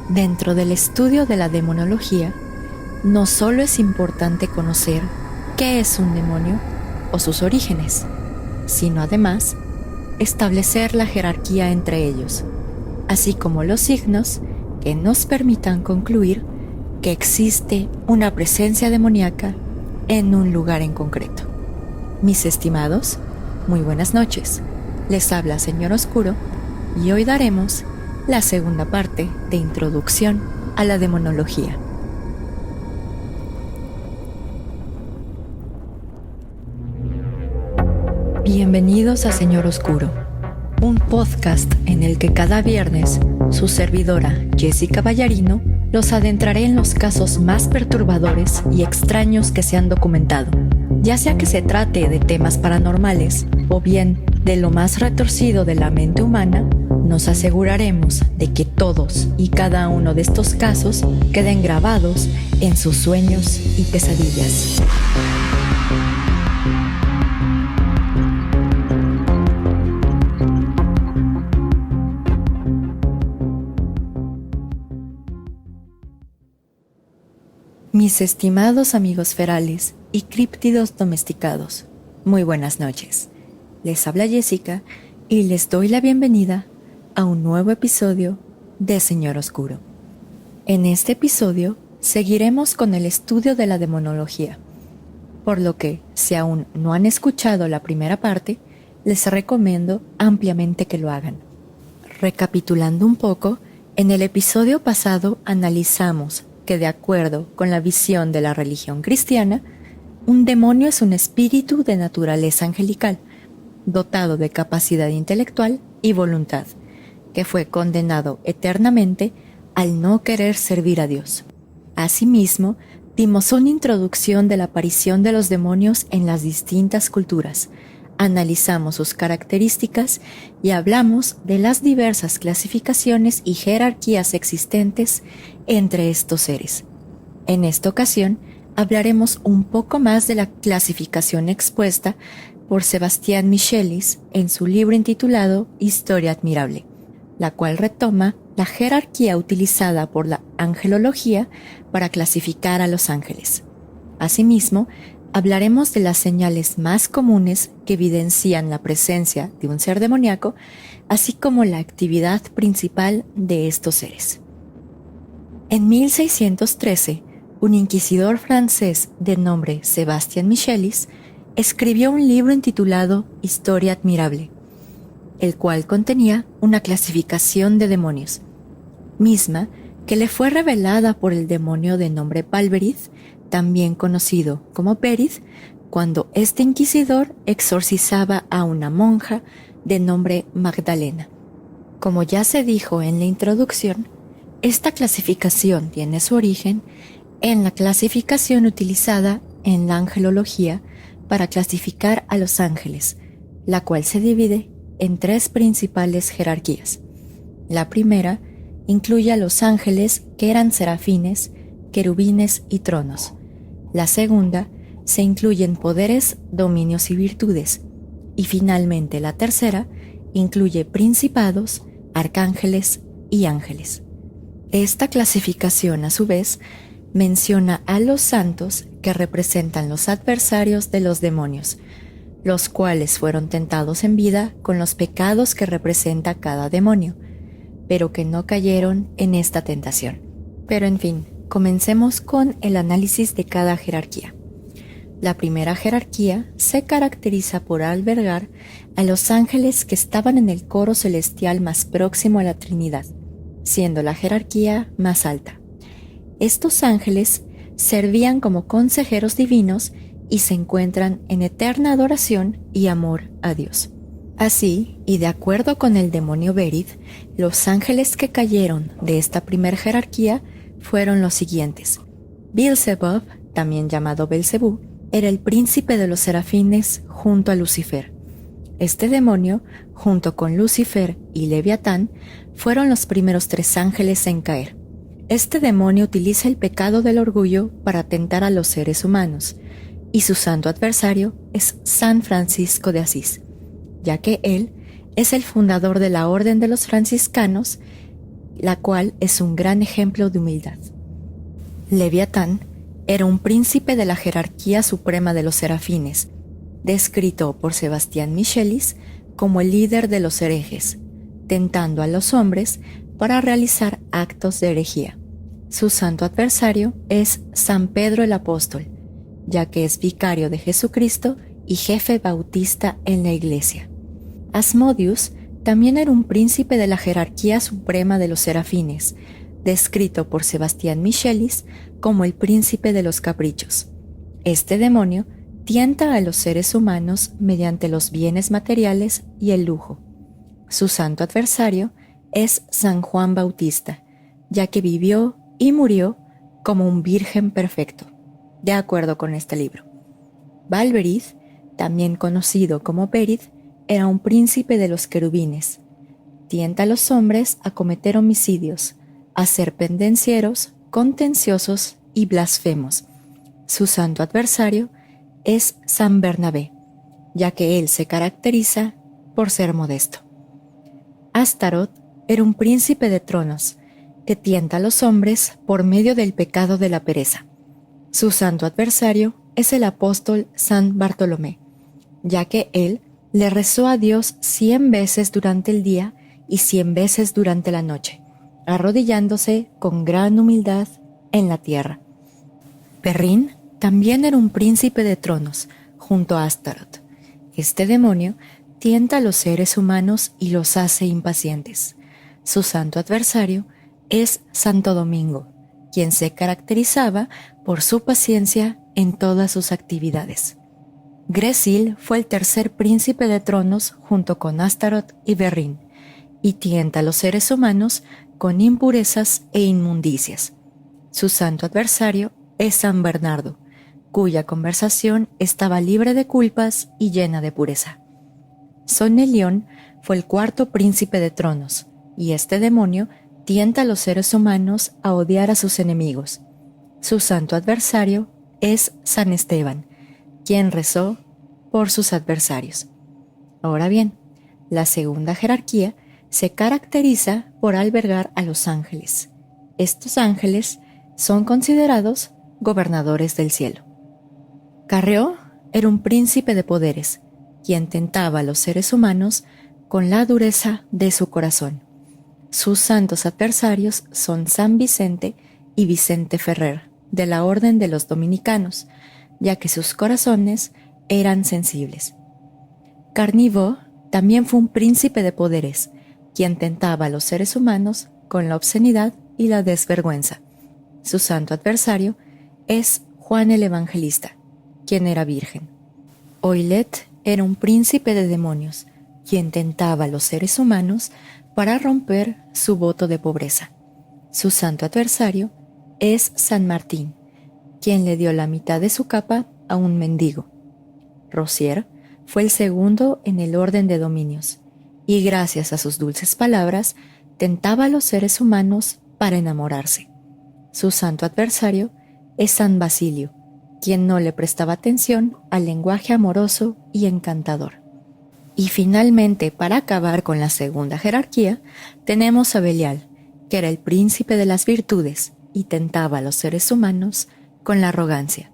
Dentro del estudio de la demonología, no solo es importante conocer qué es un demonio o sus orígenes, sino además establecer la jerarquía entre ellos, así como los signos que nos permitan concluir que existe una presencia demoníaca en un lugar en concreto. Mis estimados, muy buenas noches. Les habla Señor Oscuro y hoy daremos la segunda parte de Introducción a la Demonología. Bienvenidos a Señor Oscuro, un podcast en el que cada viernes su servidora Jessica Ballarino los adentraré en los casos más perturbadores y extraños que se han documentado, ya sea que se trate de temas paranormales o bien de lo más retorcido de la mente humana. Nos aseguraremos de que todos y cada uno de estos casos queden grabados en sus sueños y pesadillas. Mis estimados amigos ferales y críptidos domesticados, muy buenas noches. Les habla Jessica y les doy la bienvenida a un nuevo episodio de Señor Oscuro. En este episodio seguiremos con el estudio de la demonología, por lo que, si aún no han escuchado la primera parte, les recomiendo ampliamente que lo hagan. Recapitulando un poco, en el episodio pasado analizamos que, de acuerdo con la visión de la religión cristiana, un demonio es un espíritu de naturaleza angelical, dotado de capacidad intelectual y voluntad, que fue condenado eternamente al no querer servir a Dios. Asimismo, dimos una introducción de la aparición de los demonios en las distintas culturas, analizamos sus características y hablamos de las diversas clasificaciones y jerarquías existentes entre estos seres. En esta ocasión, hablaremos un poco más de la clasificación expuesta por Sebastián Michelis en su libro intitulado Historia Admirable, la cual retoma la jerarquía utilizada por la angelología para clasificar a los ángeles. Asimismo, hablaremos de las señales más comunes que evidencian la presencia de un ser demoníaco, así como la actividad principal de estos seres. En 1613, un inquisidor francés de nombre Sebastián Michelis escribió un libro intitulado Historia Admirable, el cual contenía una clasificación de demonios, misma que le fue revelada por el demonio de nombre Palberith, también conocido como Perith, cuando este inquisidor exorcizaba a una monja de nombre Magdalena. Como ya se dijo en la introducción, esta clasificación tiene su origen en la clasificación utilizada en la angelología para clasificar a los ángeles, la cual se divide en tres principales jerarquías. La primera incluye a los ángeles que eran serafines, querubines y tronos. La segunda se incluyen poderes, dominios y virtudes. Y finalmente la tercera incluye principados, arcángeles y ángeles. Esta clasificación, a su vez, menciona a los santos que representan los adversarios de los demonios, los cuales fueron tentados en vida con los pecados que representa cada demonio, pero que no cayeron en esta tentación. Pero en fin, comencemos con el análisis de cada jerarquía. La primera jerarquía se caracteriza por albergar a los ángeles que estaban en el coro celestial más próximo a la Trinidad, siendo la jerarquía más alta. Estos ángeles servían como consejeros divinos y se encuentran en eterna adoración y amor a Dios. Así, y de acuerdo con el demonio Berith, los ángeles que cayeron de esta primer jerarquía fueron los siguientes. Beelzebub, también llamado Belcebú, era el príncipe de los serafines junto a Lucifer. Este demonio, junto con Lucifer y Leviatán, fueron los primeros tres ángeles en caer. Este demonio utiliza el pecado del orgullo para tentar a los seres humanos, y su santo adversario es San Francisco de Asís, ya que él es el fundador de la Orden de los Franciscanos la cual es un gran ejemplo de humildad. Leviatán era un príncipe de la jerarquía suprema de los serafines, descrito por Sebastián Michelis como el líder de los herejes, tentando a los hombres para realizar actos de herejía. Su santo adversario es San Pedro el Apóstol, ya que es vicario de Jesucristo y jefe bautista en la iglesia. Asmodius también era un príncipe de la jerarquía suprema de los serafines, descrito por Sebastián Michelis como el príncipe de los caprichos. Este demonio tienta a los seres humanos mediante los bienes materiales y el lujo. Su santo adversario es San Juan Bautista, ya que vivió y murió como un virgen perfecto, de acuerdo con este libro. Balberith, también conocido como Berith, era un príncipe de los querubines. Tienta a los hombres a cometer homicidios, a ser pendencieros, contenciosos y blasfemos. Su santo adversario es San Bernabé, ya que él se caracteriza por ser modesto. Astaroth era un príncipe de tronos que tienta a los hombres por medio del pecado de la pereza. Su santo adversario es el apóstol San Bartolomé, ya que él le rezó a Dios 100 veces durante el día y 100 veces durante la noche, arrodillándose con gran humildad en la tierra. Perrin también era un príncipe de tronos, junto a Astaroth. Este demonio tienta a los seres humanos y los hace impacientes. Su santo adversario es Santo Domingo, quien se caracterizaba por su paciencia en todas sus actividades. Gresil fue el tercer príncipe de tronos junto con Astaroth y Perrin, y tienta a los seres humanos con impurezas e inmundicias. Su santo adversario es San Bernardo, cuya conversación estaba libre de culpas y llena de pureza. Sonelión fue el cuarto príncipe de tronos, y este demonio tienta a los seres humanos a odiar a sus enemigos. Su santo adversario es San Esteban, quien rezó por sus adversarios. Ahora bien, la segunda jerarquía se caracteriza por albergar a los ángeles. Estos ángeles son considerados gobernadores del cielo. Carreó era un príncipe de poderes, quien tentaba a los seres humanos con la dureza de su corazón. Sus santos adversarios son San Vicente y Vicente Ferrer, de la Orden de los Dominicanos, ya que sus corazones eran sensibles. Carnivaux también fue un príncipe de poderes, quien tentaba a los seres humanos con la obscenidad y la desvergüenza. Su santo adversario es Juan el Evangelista, quien era virgen. Oilet era un príncipe de demonios, quien tentaba a los seres humanos para romper su voto de pobreza. Su santo adversario es San Martín, quien le dio la mitad de su capa a un mendigo. Rosier fue el segundo en el orden de dominios, y gracias a sus dulces palabras, tentaba a los seres humanos para enamorarse. Su santo adversario es San Basilio, quien no le prestaba atención al lenguaje amoroso y encantador. Y finalmente, para acabar con la segunda jerarquía, tenemos a Belial, que era el príncipe de las virtudes y tentaba a los seres humanos con la arrogancia.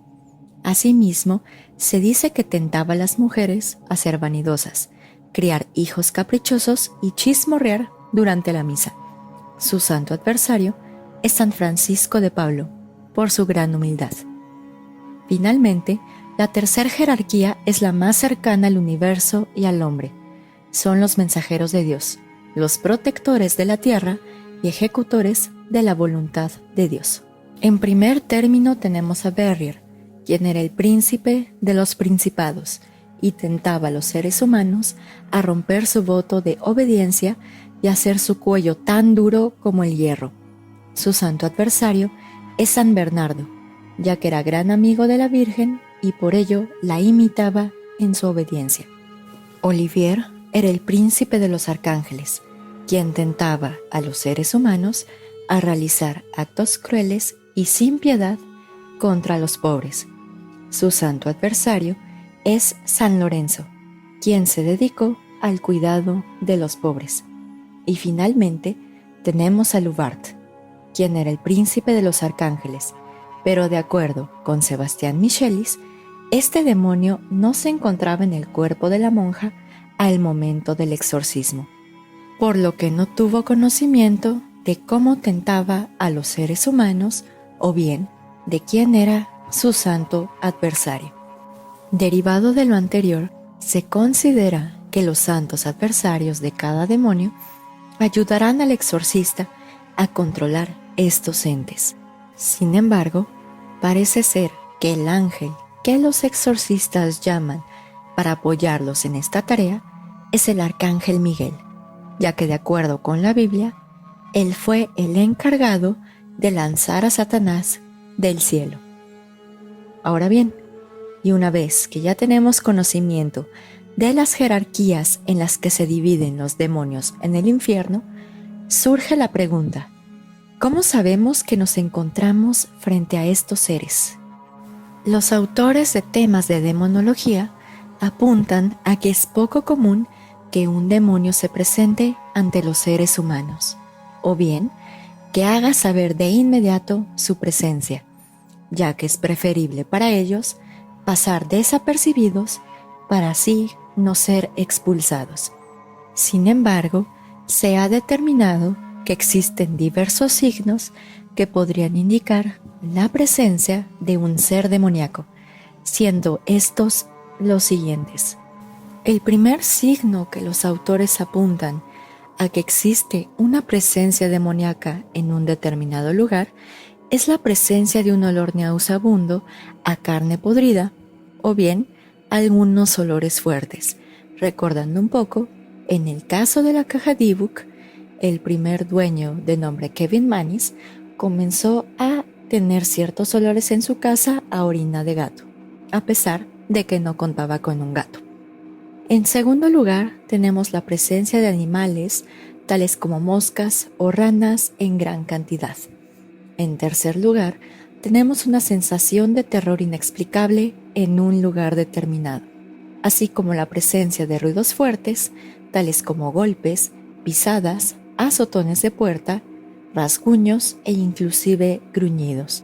Asimismo, se dice que tentaba a las mujeres a ser vanidosas, criar hijos caprichosos y chismorrear durante la misa. Su santo adversario es San Francisco de Pablo, por su gran humildad. Finalmente, la tercera jerarquía es la más cercana al universo y al hombre. Son los mensajeros de Dios, los protectores de la tierra y ejecutores de la voluntad de Dios. En primer término tenemos a Berrier, quien era el príncipe de los principados y tentaba a los seres humanos a romper su voto de obediencia y hacer su cuello tan duro como el hierro. Su santo adversario es San Bernardo, ya que era gran amigo de la Virgen y por ello la imitaba en su obediencia. Olivier era el príncipe de los arcángeles, quien tentaba a los seres humanos a realizar actos crueles y sin piedad contra los pobres. Su santo adversario es San Lorenzo, quien se dedicó al cuidado de los pobres. Y finalmente, tenemos a Luvart, quien era el príncipe de los arcángeles, pero de acuerdo con Sebastián Michelis, este demonio no se encontraba en el cuerpo de la monja al momento del exorcismo, por lo que no tuvo conocimiento de cómo tentaba a los seres humanos o bien de quién era su santo adversario. Derivado de lo anterior, se considera que los santos adversarios de cada demonio ayudarán al exorcista a controlar estos entes. Sin embargo, parece ser que el ángel que los exorcistas llaman para apoyarlos en esta tarea es el arcángel Miguel, ya que de acuerdo con la Biblia, él fue el encargado de lanzar a Satanás del cielo. Ahora bien, y una vez que ya tenemos conocimiento de las jerarquías en las que se dividen los demonios en el infierno, surge la pregunta: ¿cómo sabemos que nos encontramos frente a estos seres? Los autores de temas de demonología apuntan a que es poco común que un demonio se presente ante los seres humanos, o bien que haga saber de inmediato su presencia, ya que es preferible para ellos pasar desapercibidos para así no ser expulsados. Sin embargo, se ha determinado que existen diversos signos que podrían indicar la presencia de un ser demoníaco, siendo estos los siguientes. El primer signo que los autores apuntan a que existe una presencia demoníaca en un determinado lugar es la presencia de un olor nauseabundo a carne podrida o bien algunos olores fuertes, recordando un poco, en el caso de la caja Dybbuk, el primer dueño de nombre Kevin Mannis comenzó a tener ciertos olores en su casa a orina de gato, a pesar de que no contaba con un gato. En segundo lugar, tenemos la presencia de animales tales como moscas o ranas en gran cantidad. En tercer lugar, tenemos una sensación de terror inexplicable en un lugar determinado, así como la presencia de ruidos fuertes, tales como golpes, pisadas, azotones de puerta, rasguños e inclusive gruñidos.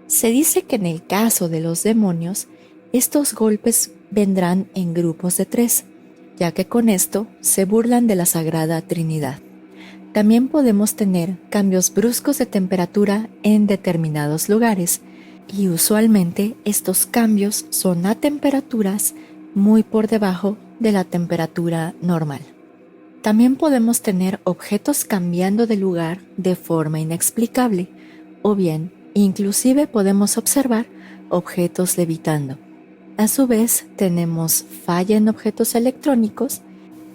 Se dice que en el caso de los demonios, estos golpes vendrán en grupos de 3, ya que con esto se burlan de la Sagrada Trinidad. También podemos tener cambios bruscos de temperatura en determinados lugares, y usualmente estos cambios son a temperaturas muy por debajo de la temperatura normal. También podemos tener objetos cambiando de lugar de forma inexplicable, o bien, inclusive podemos observar objetos levitando. A su vez, tenemos falla en objetos electrónicos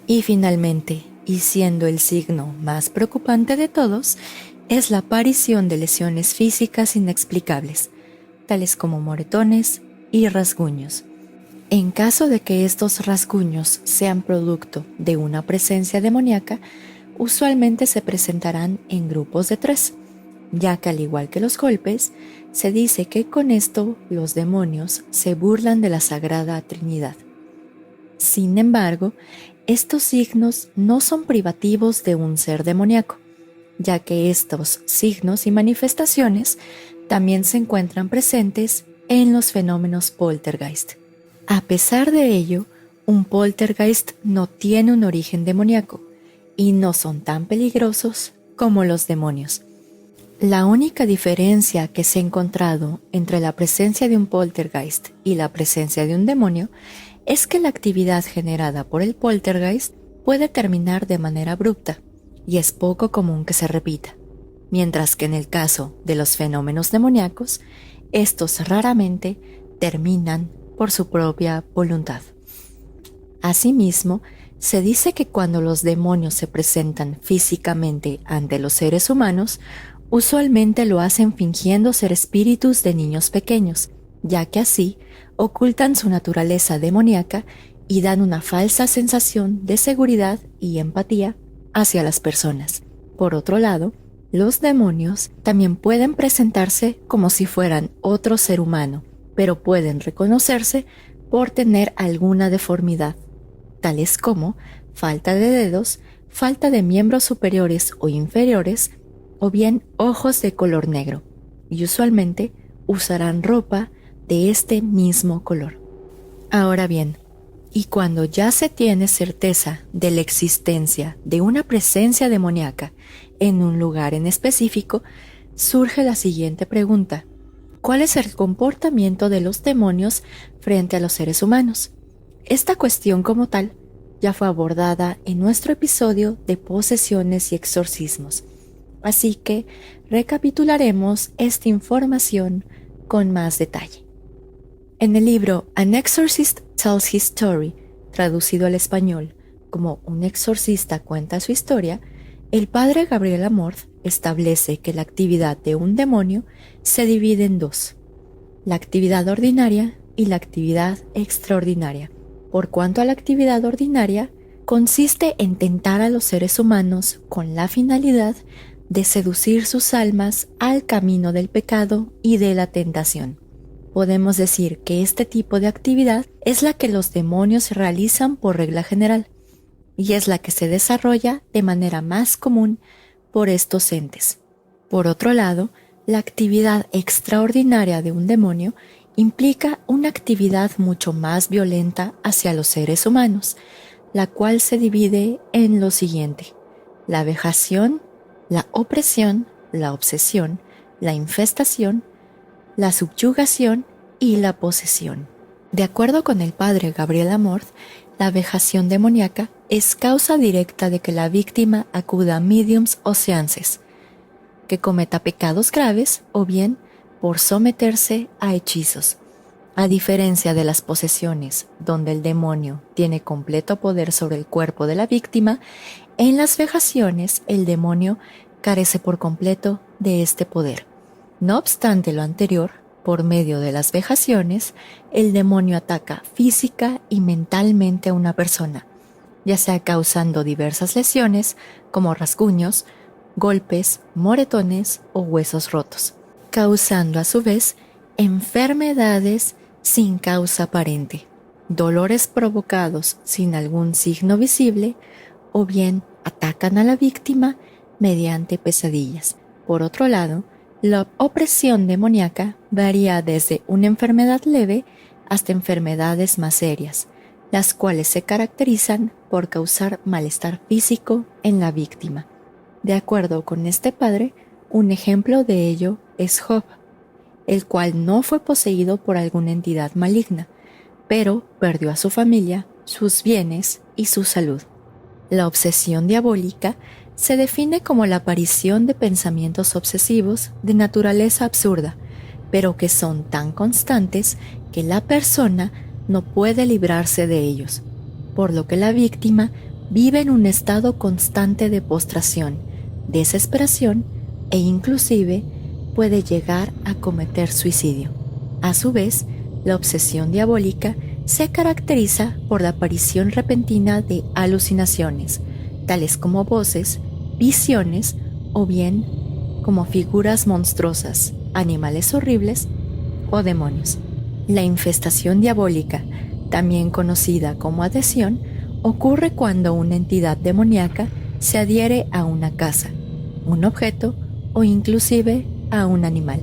y finalmente, y siendo el signo más preocupante de todos, es la aparición de lesiones físicas inexplicables, tales como moretones y rasguños. En caso de que estos rasguños sean producto de una presencia demoníaca, usualmente se presentarán en grupos de 3, ya que al igual que los golpes, se dice que con esto los demonios se burlan de la Sagrada Trinidad. Sin embargo, estos signos no son privativos de un ser demoníaco, ya que estos signos y manifestaciones también se encuentran presentes en los fenómenos poltergeist. A pesar de ello, un poltergeist no tiene un origen demoníaco y no son tan peligrosos como los demonios. La única diferencia que se ha encontrado entre la presencia de un poltergeist y la presencia de un demonio es que la actividad generada por el poltergeist puede terminar de manera abrupta y es poco común que se repita, mientras que en el caso de los fenómenos demoníacos, estos raramente terminan por su propia voluntad. Asimismo, se dice que cuando los demonios se presentan físicamente ante los seres humanos, usualmente lo hacen fingiendo ser espíritus de niños pequeños, ya que así ocultan su naturaleza demoníaca y dan una falsa sensación de seguridad y empatía hacia las personas. Por otro lado, los demonios también pueden presentarse como si fueran otro ser humano, pero pueden reconocerse por tener alguna deformidad, tales como falta de dedos, falta de miembros superiores o inferiores, o bien ojos de color negro, y usualmente usarán ropa de este mismo color. Ahora bien, y cuando ya se tiene certeza de la existencia de una presencia demoníaca en un lugar en específico, surge la siguiente pregunta: ¿cuál es el comportamiento de los demonios frente a los seres humanos? Esta cuestión como tal ya fue abordada en nuestro episodio de posesiones y exorcismos, así que recapitularemos esta información con más detalle. En el libro An Exorcist Tells His Story, traducido al español como Un exorcista cuenta su historia, el padre Gabriel Amorth establece que la actividad de un demonio se divide en dos: la actividad ordinaria y la actividad extraordinaria. Por cuanto a la actividad ordinaria, consiste en tentar a los seres humanos con la finalidad de seducir sus almas al camino del pecado y de la tentación. Podemos decir que este tipo de actividad es la que los demonios realizan por regla general, y es la que se desarrolla de manera más común por estos entes. Por otro lado, la actividad extraordinaria de un demonio implica una actividad mucho más violenta hacia los seres humanos, la cual se divide en lo siguiente: la vejación, la opresión, la obsesión, la infestación, la subyugación y la posesión. De acuerdo con el padre Gabriel Amorth, la vejación demoníaca es causa directa de que la víctima acuda a mediums o seances, que cometa pecados graves o bien por someterse a hechizos. A diferencia de las posesiones, donde el demonio tiene completo poder sobre el cuerpo de la víctima, en las vejaciones el demonio carece por completo de este poder. No obstante lo anterior, por medio de las vejaciones, el demonio ataca física y mentalmente a una persona, ya sea causando diversas lesiones como rasguños, golpes, moretones o huesos rotos, causando a su vez enfermedades sin causa aparente, dolores provocados sin algún signo visible, o bien atacan a la víctima mediante pesadillas. Por otro lado, la opresión demoníaca varía desde una enfermedad leve hasta enfermedades más serias, las cuales se caracterizan por causar malestar físico en la víctima. De acuerdo con este padre, un ejemplo de ello es Job, el cual no fue poseído por alguna entidad maligna, pero perdió a su familia, sus bienes y su salud. La obsesión diabólica se define como la aparición de pensamientos obsesivos de naturaleza absurda, pero que son tan constantes que la persona no puede librarse de ellos, por lo que la víctima vive en un estado constante de postración, desesperación e inclusive puede llegar a cometer suicidio. A su vez, la obsesión diabólica se caracteriza por la aparición repentina de alucinaciones, tales como voces, visiones o bien como figuras monstruosas, animales horribles o demonios. La infestación diabólica, también conocida como adhesión, ocurre cuando una entidad demoníaca se adhiere a una casa, un objeto o inclusive a un animal.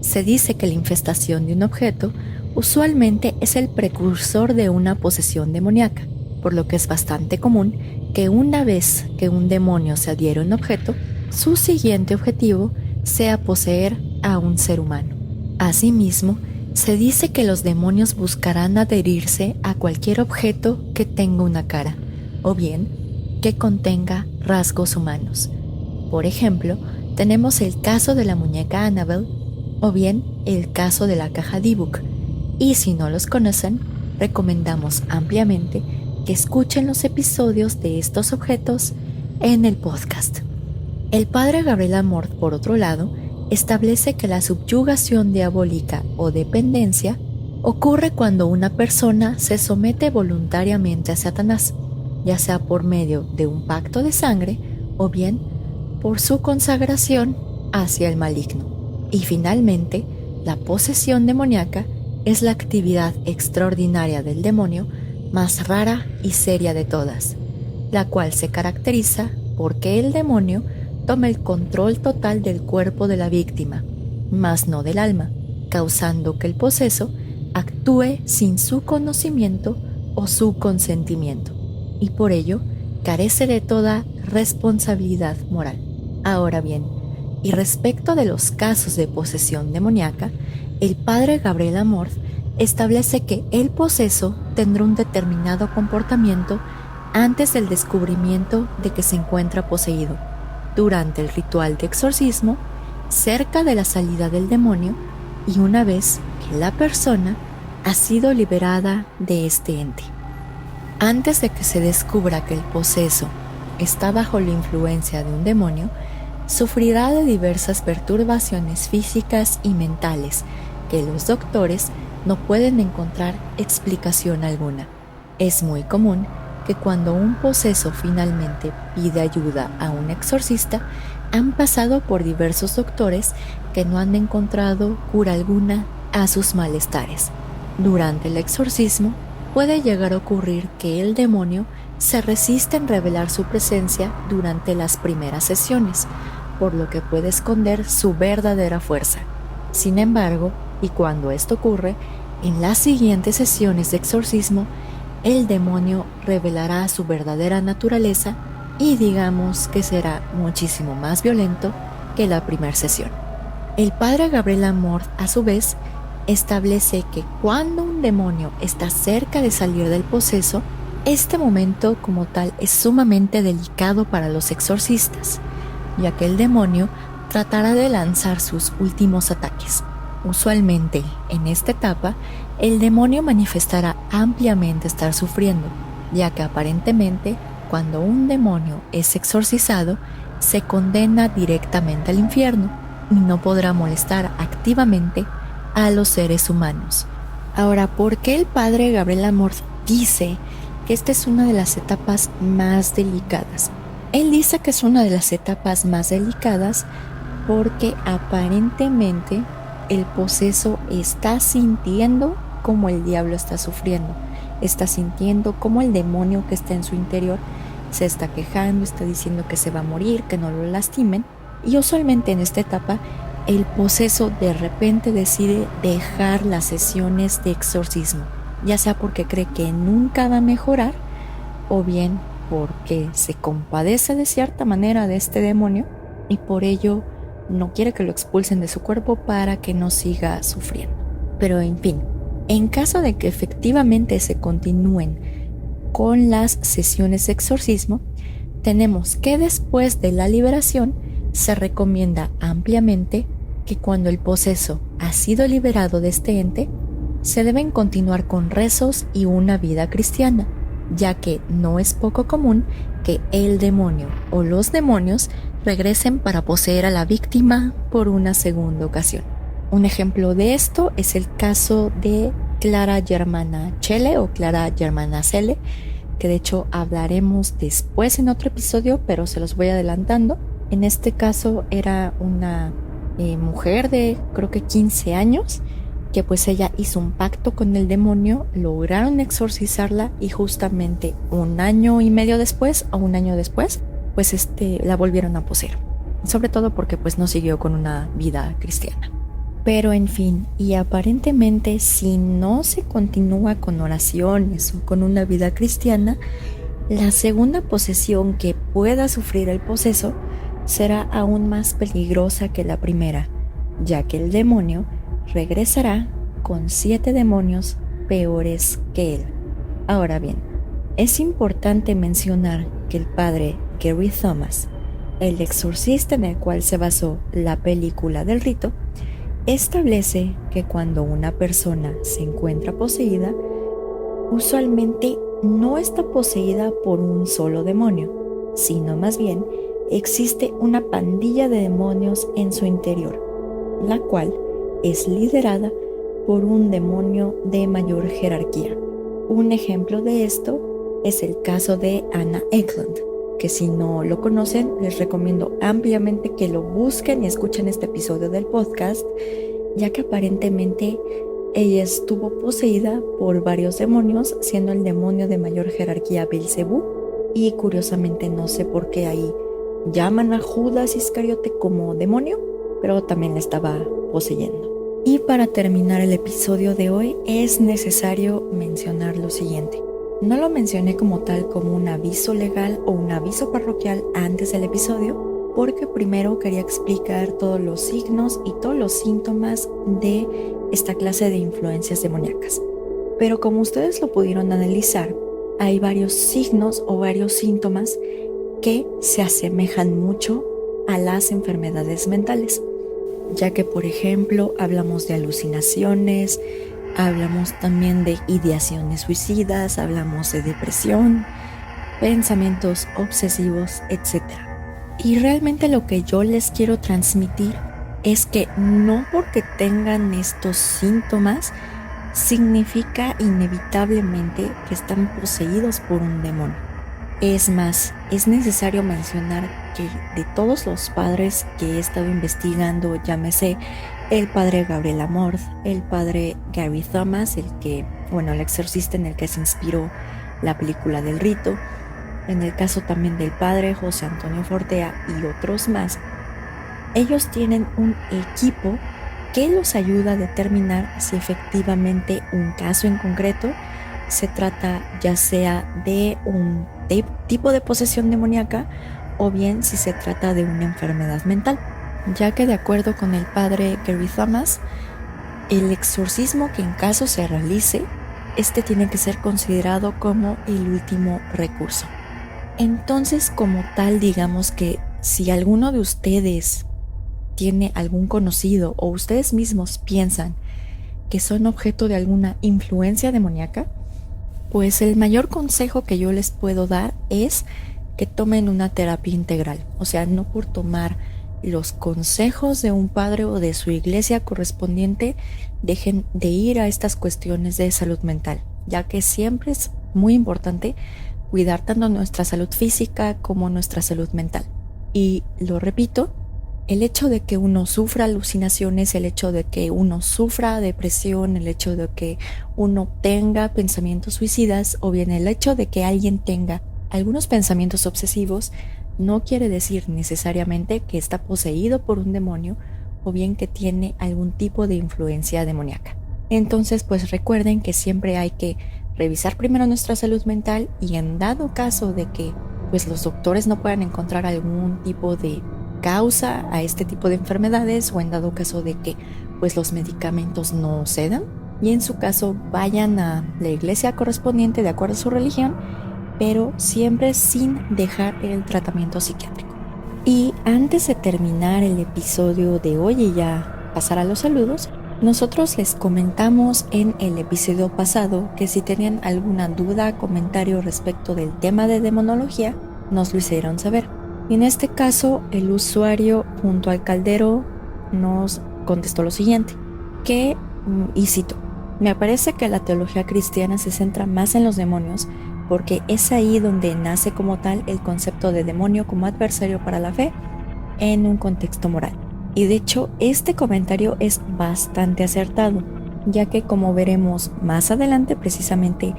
Se dice que la infestación de un objeto usualmente es el precursor de una posesión demoníaca, por lo que es bastante común que una vez que un demonio se adhiere a un objeto, su siguiente objetivo sea poseer a un ser humano. Asimismo, se dice que los demonios buscarán adherirse a cualquier objeto que tenga una cara, o bien que contenga rasgos humanos. Por ejemplo, tenemos el caso de la muñeca Annabelle, o bien el caso de la caja Dybbuk, y si no los conocen, recomendamos ampliamente que escuchen los episodios de estos objetos en el podcast. El padre Gabriel Amorth, por otro lado, establece que la subyugación diabólica o dependencia ocurre cuando una persona se somete voluntariamente a Satanás, ya sea por medio de un pacto de sangre o bien por su consagración hacia el maligno. Y finalmente, la posesión demoníaca es la actividad extraordinaria del demonio más rara y seria de todas, la cual se caracteriza porque el demonio toma el control total del cuerpo de la víctima, mas no del alma, causando que el poseso actúe sin su conocimiento o su consentimiento, y por ello carece de toda responsabilidad moral. Ahora bien, y respecto de los casos de posesión demoníaca, el padre Gabriel Amorth establece que el poseso tendrá un determinado comportamiento antes del descubrimiento de que se encuentra poseído, durante el ritual de exorcismo, cerca de la salida del demonio y una vez que la persona ha sido liberada de este ente. Antes de que se descubra que el poseso está bajo la influencia de un demonio, sufrirá de diversas perturbaciones físicas y mentales que los doctores no pueden encontrar explicación alguna. Es muy común que cuando un poseso finalmente pide ayuda a un exorcista, han pasado por diversos doctores que no han encontrado cura alguna a sus malestares. Durante el exorcismo, puede llegar a ocurrir que el demonio se resiste en revelar su presencia durante las primeras sesiones, por lo que puede esconder su verdadera fuerza. Sin embargo, y cuando esto ocurre, en las siguientes sesiones de exorcismo, el demonio revelará su verdadera naturaleza y digamos que será muchísimo más violento que la primera sesión. El padre Gabriel Amorth, a su vez, establece que cuando un demonio está cerca de salir del poseso, este momento como tal es sumamente delicado para los exorcistas, ya que el demonio tratará de lanzar sus últimos ataques. Usualmente, en esta etapa, el demonio manifestará ampliamente estar sufriendo, ya que aparentemente, cuando un demonio es exorcizado, se condena directamente al infierno y no podrá molestar activamente a los seres humanos. Ahora, ¿por qué el padre Gabriel Amorth dice que esta es una de las etapas más delicadas? Él dice que es una de las etapas más delicadas porque aparentemente el poseso está sintiendo como el diablo está sufriendo, está sintiendo como el demonio que está en su interior se está quejando, está diciendo que se va a morir, que no lo lastimen, y usualmente en esta etapa el poseso de repente decide dejar las sesiones de exorcismo, ya sea porque cree que nunca va a mejorar o bien porque se compadece de cierta manera de este demonio y por ello no quiere que lo expulsen de su cuerpo para que no siga sufriendo. Pero en fin, en caso de que efectivamente se continúen con las sesiones de exorcismo, tenemos que después de la liberación se recomienda ampliamente que cuando el poseso ha sido liberado de este ente, se deben continuar con rezos y una vida cristiana, ya que no es poco común que el demonio o los demonios regresen para poseer a la víctima por una segunda ocasión. Un ejemplo de esto es el caso de Clara Germana Celle o Clara Germana Celle, que de hecho hablaremos después en otro episodio, pero se los voy adelantando. En este caso era una mujer de creo que 15 años, que pues ella hizo un pacto con el demonio, lograron exorcizarla y justamente un año y medio después o un año después, pues la volvieron a poseer. Sobre todo porque pues no siguió con una vida cristiana. Pero en fin, y aparentemente si no se continúa con oraciones o con una vida cristiana, la segunda posesión que pueda sufrir el poseso será aún más peligrosa que la primera, ya que el demonio regresará con 7 demonios peores que él. Ahora bien, es importante mencionar que el padre Gary Thomas, el exorcista en el cual se basó la película del rito, establece que cuando una persona se encuentra poseída, usualmente no está poseída por un solo demonio, sino más bien existe una pandilla de demonios en su interior, la cual es liderada por un demonio de mayor jerarquía. Un ejemplo de esto es el caso de Anna Eklund, que si no lo conocen, les recomiendo ampliamente que lo busquen y escuchen este episodio del podcast, ya que aparentemente ella estuvo poseída por varios demonios, siendo el demonio de mayor jerarquía Belcebú, y curiosamente no sé por qué ahí llaman a Judas Iscariote como demonio, pero también le estaba poseyendo. Y para terminar el episodio de hoy es necesario mencionar lo siguiente. No lo mencioné como tal como un aviso legal o un aviso parroquial antes del episodio, porque primero quería explicar todos los signos y todos los síntomas de esta clase de influencias demoníacas. Pero como ustedes lo pudieron analizar, hay varios signos o varios síntomas que se asemejan mucho a las enfermedades mentales, ya que por ejemplo hablamos de alucinaciones, hablamos también de ideaciones suicidas, hablamos de depresión, pensamientos obsesivos, etc. Y realmente lo que yo les quiero transmitir es que no porque tengan estos síntomas significa inevitablemente que están poseídos por un demonio. Es más, es necesario mencionar que de todos los padres que he estado investigando, llámese el padre Gabriel Amorth, el padre Gary Thomas, el exorcista en el que se inspiró la película del Rito, en el caso también del padre José Antonio Fortea y otros más, ellos tienen un equipo que los ayuda a determinar si efectivamente un caso en concreto se trata ya sea de un tipo de posesión demoníaca o bien si se trata de una enfermedad mental, ya que de acuerdo con el padre Gary Thomas, el exorcismo que en caso se realice, este tiene que ser considerado como el último recurso. Entonces, como tal, digamos que si alguno de ustedes tiene algún conocido o ustedes mismos piensan que son objeto de alguna influencia demoníaca, pues el mayor consejo que yo les puedo dar es que tomen una terapia integral. O sea, no por tomar los consejos de un padre o de su iglesia correspondiente dejen de ir a estas cuestiones de salud mental, ya que siempre es muy importante cuidar tanto nuestra salud física como nuestra salud mental. Y lo repito, el hecho de que uno sufra alucinaciones, el hecho de que uno sufra depresión, el hecho de que uno tenga pensamientos suicidas o bien el hecho de que alguien tenga algunos pensamientos obsesivos no quiere decir necesariamente que está poseído por un demonio o bien que tiene algún tipo de influencia demoníaca. Entonces, pues recuerden que siempre hay que revisar primero nuestra salud mental y en dado caso de que pues los doctores no puedan encontrar algún tipo de causa a este tipo de enfermedades o en dado caso de que pues los medicamentos no cedan y en su caso vayan a la iglesia correspondiente de acuerdo a su religión, pero siempre sin dejar el tratamiento psiquiátrico. Y antes de terminar el episodio de hoy y ya pasar a los saludos, nosotros les comentamos en el episodio pasado que si tenían alguna duda, comentario respecto del tema de demonología, nos lo hicieron saber. Y en este caso, el usuario junto al caldero nos contestó lo siguiente, y cito, me parece que la teología cristiana se centra más en los demonios porque es ahí donde nace como tal el concepto de demonio como adversario para la fe en un contexto moral. Y de hecho, este comentario es bastante acertado, ya que como veremos más adelante, precisamente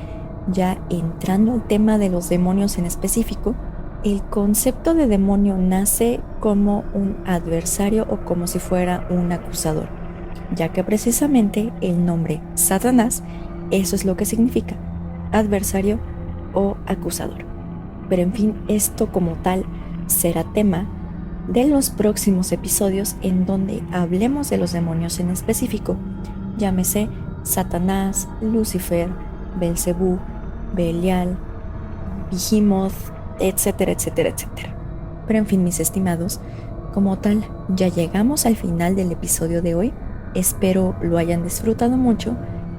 ya entrando al tema de los demonios en específico, el concepto de demonio nace como un adversario o como si fuera un acusador, ya que precisamente el nombre Satanás, eso es lo que significa, adversario o acusador. Pero en fin, esto como tal será tema de los próximos episodios en donde hablemos de los demonios en específico, llámese Satanás, Lucifer, Belcebú, Belial, Behemoth, etcétera, etcétera, etcétera. Pero en fin, mis estimados, como tal, ya llegamos al final del episodio de hoy. Espero lo hayan disfrutado mucho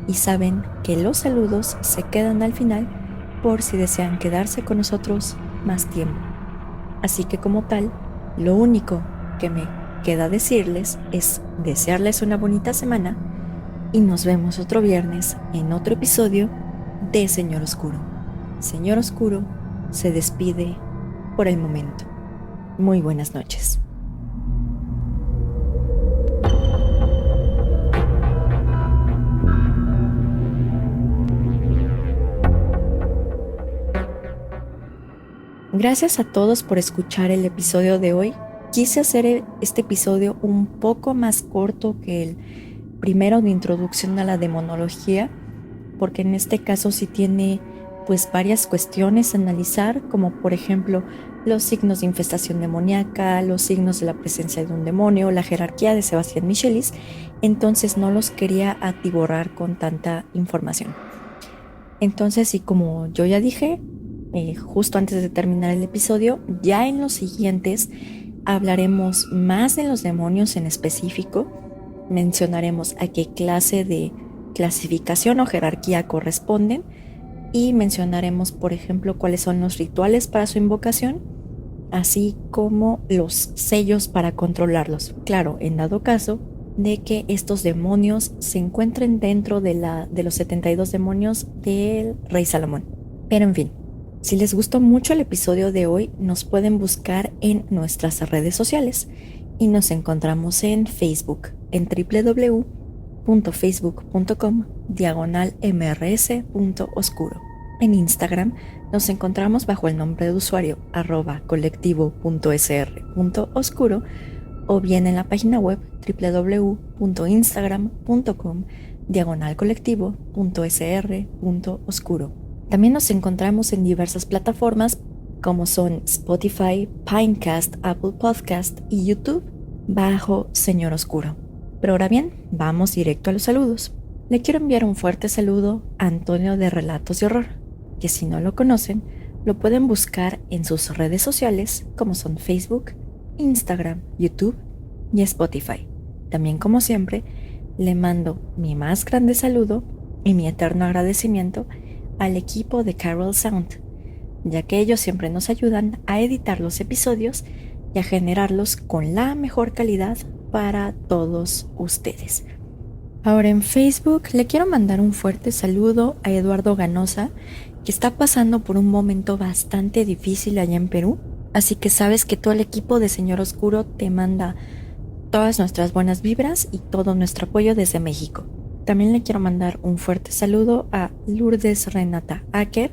y saben que los saludos se quedan al final por si desean quedarse con nosotros más tiempo. Así que como tal, lo único que me queda decirles es desearles una bonita semana y nos vemos otro viernes en otro episodio de Señor Oscuro. Señor Oscuro se despide por el momento. Muy buenas noches. Gracias a todos por escuchar el episodio de hoy. Quise hacer este episodio un poco más corto que el primero de introducción a la demonología, porque en este caso sí tiene pues varias cuestiones a analizar, como por ejemplo los signos de infestación demoníaca, los signos de la presencia de un demonio, la jerarquía de Sebastián Michelis. Entonces no los quería atiborrar con tanta información. Entonces, y como yo ya dije, justo antes de terminar el episodio, ya en los siguientes hablaremos más de los demonios en específico, mencionaremos a qué clase de clasificación o jerarquía corresponden y mencionaremos, por ejemplo, cuáles son los rituales para su invocación, así como los sellos para controlarlos. Claro, en dado caso de que estos demonios se encuentren dentro de los 72 demonios del Rey Salomón. Pero en fin, si les gustó mucho el episodio de hoy, nos pueden buscar en nuestras redes sociales y nos encontramos en Facebook, en www.facebook.com/mrs.oscuro. En Instagram nos encontramos bajo el nombre de usuario @colectivo.sr.oscuro o bien en la página web www.instagram.com/colectivo.sr.oscuro. También nos encontramos en diversas plataformas como son Spotify, Pinecast, Apple Podcast y YouTube bajo Señor Oscuro. Pero ahora bien, vamos directo a los saludos. Le quiero enviar un fuerte saludo a Antonio de Relatos de Horror, que si no lo conocen, lo pueden buscar en sus redes sociales como son Facebook, Instagram, YouTube y Spotify. También, como siempre, le mando mi más grande saludo y mi eterno agradecimiento al equipo de Carol Sound, ya que ellos siempre nos ayudan a editar los episodios y a generarlos con la mejor calidad para todos ustedes. Ahora en Facebook le quiero mandar un fuerte saludo a Eduardo Ganosa, que está pasando por un momento bastante difícil allá en Perú, así que sabes que todo el equipo de Señor Oscuro te manda todas nuestras buenas vibras y todo nuestro apoyo desde México. También le quiero mandar un fuerte saludo a Lourdes Renata Acker,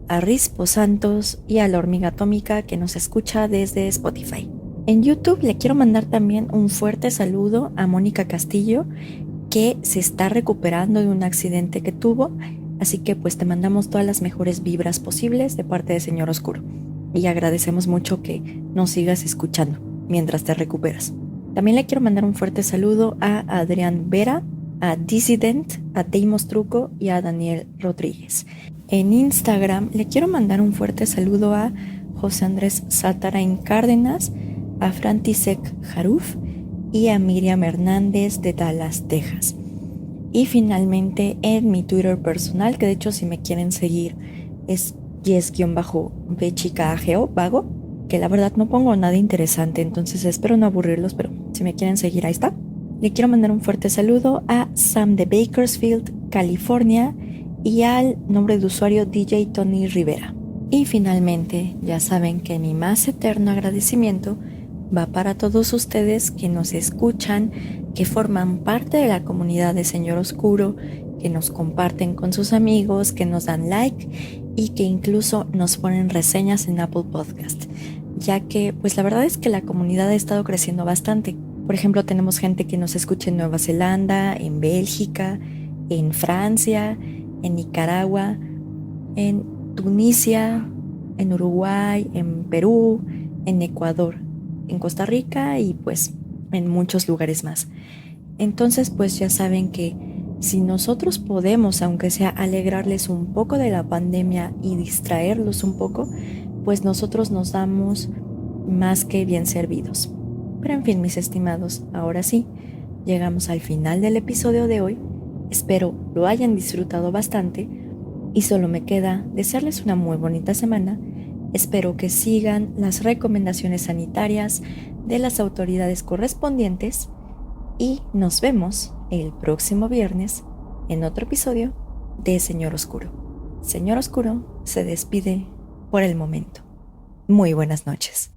a Rispo Santos y a la Hormiga Atómica que nos escucha desde Spotify. En YouTube le quiero mandar también un fuerte saludo a Mónica Castillo, que se está recuperando de un accidente que tuvo, así que pues te mandamos todas las mejores vibras posibles de parte de Señor Oscuro y agradecemos mucho que nos sigas escuchando mientras te recuperas. También le quiero mandar un fuerte saludo a Adrián Vera, a Dissident, a Deimos Truco y a Daniel Rodríguez. En Instagram le quiero mandar un fuerte saludo a José Andrés Satarain Cárdenas, a Frantisek Jaruf y a Miriam Hernández de Dallas, Texas. Y finalmente en mi Twitter personal, que de hecho si me quieren seguir es yes-bchicageo, vago, que la verdad no pongo nada interesante, entonces espero no aburrirlos, pero si me quieren seguir ahí está. Le quiero mandar un fuerte saludo a Sam de Bakersfield, California, y al nombre de usuario DJ Tony Rivera. Y finalmente, ya saben que mi más eterno agradecimiento va para todos ustedes que nos escuchan, que forman parte de la comunidad de Señor Oscuro, que nos comparten con sus amigos, que nos dan like y que incluso nos ponen reseñas en Apple Podcast, ya que pues la verdad es que la comunidad ha estado creciendo bastante. Por ejemplo, tenemos gente que nos escucha en Nueva Zelanda, en Bélgica, en Francia, en Nicaragua, en Tunisia, en Uruguay, en Perú, en Ecuador, en Costa Rica y pues en muchos lugares más. Entonces pues ya saben que si nosotros podemos, aunque sea alegrarles un poco de la pandemia y distraerlos un poco, pues nosotros nos damos más que bien servidos. Pero en fin, mis estimados, ahora sí, llegamos al final del episodio de hoy. Espero lo hayan disfrutado bastante y solo me queda desearles una muy bonita semana. Espero que sigan las recomendaciones sanitarias de las autoridades correspondientes y nos vemos el próximo viernes en otro episodio de Señor Oscuro. Señor Oscuro se despide por el momento. Muy buenas noches.